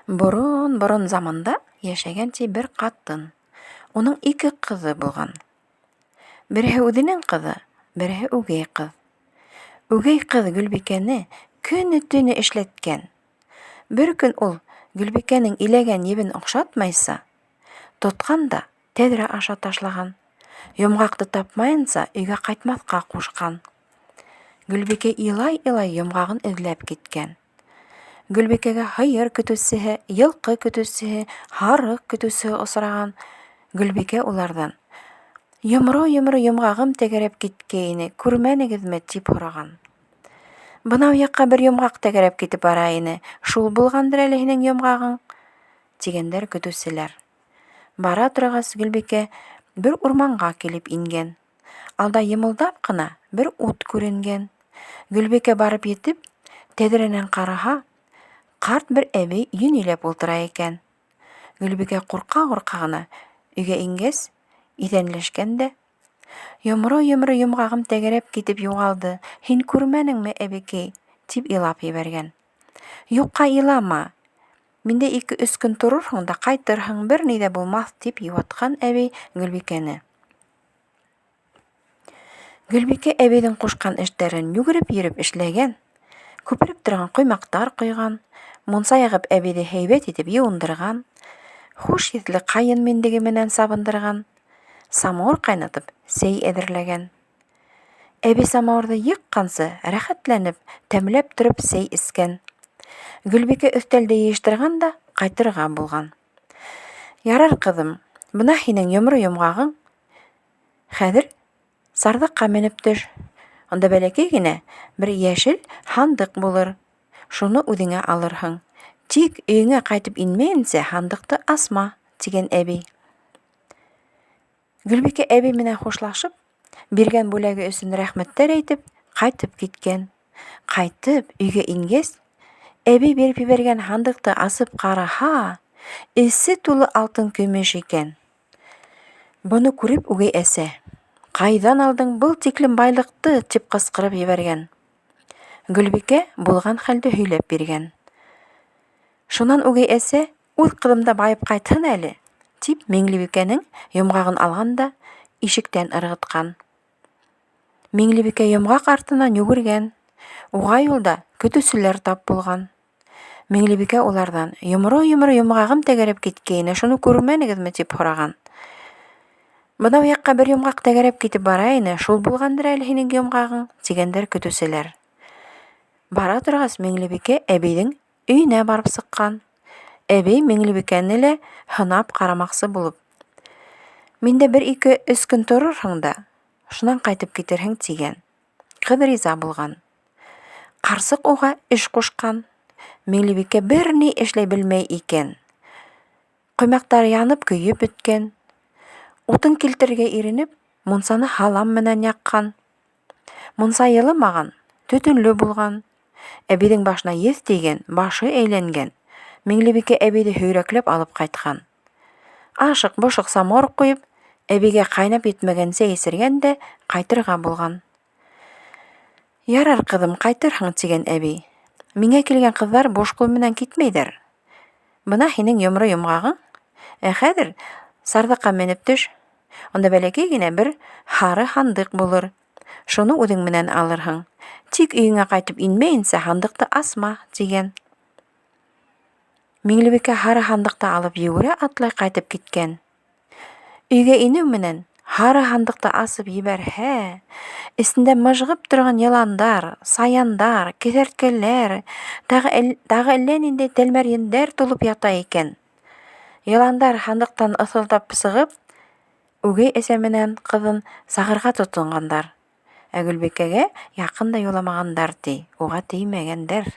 Борон-борон заманда йәшәгән бер ҡатын. Уның 2 ҡыҙы булған. Береһе үҙенең ҡыҙы, береһе үгәй ҡыҙ. Үгәй ҡыҙ Гөлбикәне көнө-төнө эшләткән. Бер көн ул Гөлбикәнең иләгән ебен оҡшатмайса, тотҡан да тәҙрә аша ташлаған. Йомғаҡты тапмайынса, өйгә ҡайтмаҫҡа ҡушҡан. Гөлбикә илай-илай йомғағын эҙләп киткән. Гөлбикәгә һыйыр көтөүсеһе, йылҡы көтөүсеһе, һарыҡ көтөүсеһе осраған. Гөлбикә уларҙан: «Йомро-йомро йомғағым тәгәрәп киткәйне, күрмәнегеҙме?» тип һораған. «Бынау яҡҡа бер йомғаҡ тәгәрәп китеп бара ине, шул булғандыр әле һинең йомғағың», тигәндәр көтөүселәр. Бара торғас, Гөлбикә бер урманға килеп ингән. Алда йымылдап ҡына бер ут күренгән. Гөлбикә барып етеп, тәҙрәнән ҡараһа, ҡарт бер әбей йүниләп ултыра икән. Гөлбикә ҡурҡа-ҡурҡа ғына өйгә ингәс, иҫәнләшкән дә: «Йомро-йомро йомғағым тәгәрәп китеп юғалды, һин күрмәнеңме, әбекәй?» тип илап ебәргән. «Юҡҡа илама, миндә 2-3 көн торорһоң да ҡайтырһың, бер ни ҙә булмаҫ», тип йыуатҡан әбей Гөлбикәне. Гөлбикә әбейҙең ҡушҡан эштәрен йүгереп йөрөп эшләгән, күпереп торған ҡоймаҡтар ҡойған, мунса яғып әбейҙе һәйбәт итеп йыуындырған, хуш еҫле ҡайын миндеге менән сабындырған, самауыр ҡайнатып, сәй әҙерләгән. Әбей самауырҙы йыҡҡансы, рәхәтләнеп, тәмләп тороп сәй эскән. Гөлбикә өҫтәлде йыйыштырған да ҡайтырға булған. «Ярар, ҡыҙым, бына һинең йомро йомғағың. Хәҙер сарҙыҡҡа менеп төш. Унда бәләкәй генә бер йәшел һандыҡ булыр. Шуны үҙеңә алырһың. Тик өйөңә ҡайтып инмәйенсә һандыҡты асма», тигән әбей. Гөлбикә әбей менән хушлашып, биргән бүләге өсөн рәхмәттәр әйтеп, ҡайтып киткән. Ҡайтып, өйгә ингәс, әбей биреп ебәргән һандыҡты асып ҡараһа, эсе тулы алтын-көмөш икән. Быны күреп үгәй әсә: «Ҡайҙан алдың был тиклем байлыҡты?» тип ҡысҡырып ебәргән. Гөлбикә булған хәлде һөйләп биргән. Шунан үгәй әсә: «Үҙ ҡыҙым да байып ҡайтһын әле», тип Миңлебикәнең йомғағын алған да ишектән ырғытҡан. Миңлебикә йомғаҡ артынан йүгергән. Уға юлда көтөүселәр тап булған. Миңлебикә уларҙан: «Йомро-йомро йомғағым тәгәрәп киткәйне, шуны күрмәнегеҙме?» тип һораған. «Бынау яҡҡа бер йомғаҡ тәгәрәп китеп бара ине, шул булғандыр әле һинең йомғағың», тигәндәр көтөүселәр. Бара торғас, Миңлебикә әбейҙең өйөнә барып сыҡҡан. Әбей Миңлебикәне лә һынап ҡарамаҡсы булып: «Миндә 1-2-3 көн торорһоң да, шунан ҡайтып китерһең», тигән. Ҡыҙ риза булған. Ҡарсыҡ уға эш ҡушҡан. Миңлебикә бер ни эшләй белмәй икән. Ҡоймаҡтар янып, көйөп бөткән. Утын килтерергә иренеп, мунсаны һалам менән яҡҡан. Мунса йылымаған, төтөнлө булған. Әбейҙең башына еҫ тейгән, башы әйләнгән. Миңлебикә әбейҙе һөйрәкләп алып ҡайтҡан. Ашыҡ-бошоҡ самауыр ҡуйып, әбейгә ҡайнап етмәгән сәй эсергән дә ҡайтырға булған. «Ярар, ҡыҙым, ҡайтырһың», тигән әбей. «Миңә килгән ҡыҙҙар буш ҡул менән китмәйҙәр. Бына һинең йомро йомғағың. Хәҙер сарҙыҡҡа менеп төш. Унда бәләкәй генә бер һары һандыҡ булыр. Шуны үҙең менән алырһың. Тик өйөңә ҡайтып инмәйенсә һандыҡты асма», тигән. Миңлебикә һары һандыҡты алып йүгерә-атлай ҡайтып киткән. Өйгә инеү менән һары һандыҡты асып ебәрһә, эсендә мыжғып торған йыландар, саяндар, кеҫәрткәләр, тағы әллә ниндәй тәлмәрйендәр тулып ята икән. Йыландар һандыҡтан ыҫылдап сығып, үгәй әсә менән ҡыҙын сағырға тотонғандар. Ә Гөлбикәгә яҡын да юламағандар, ти, уға теймәгәндәр.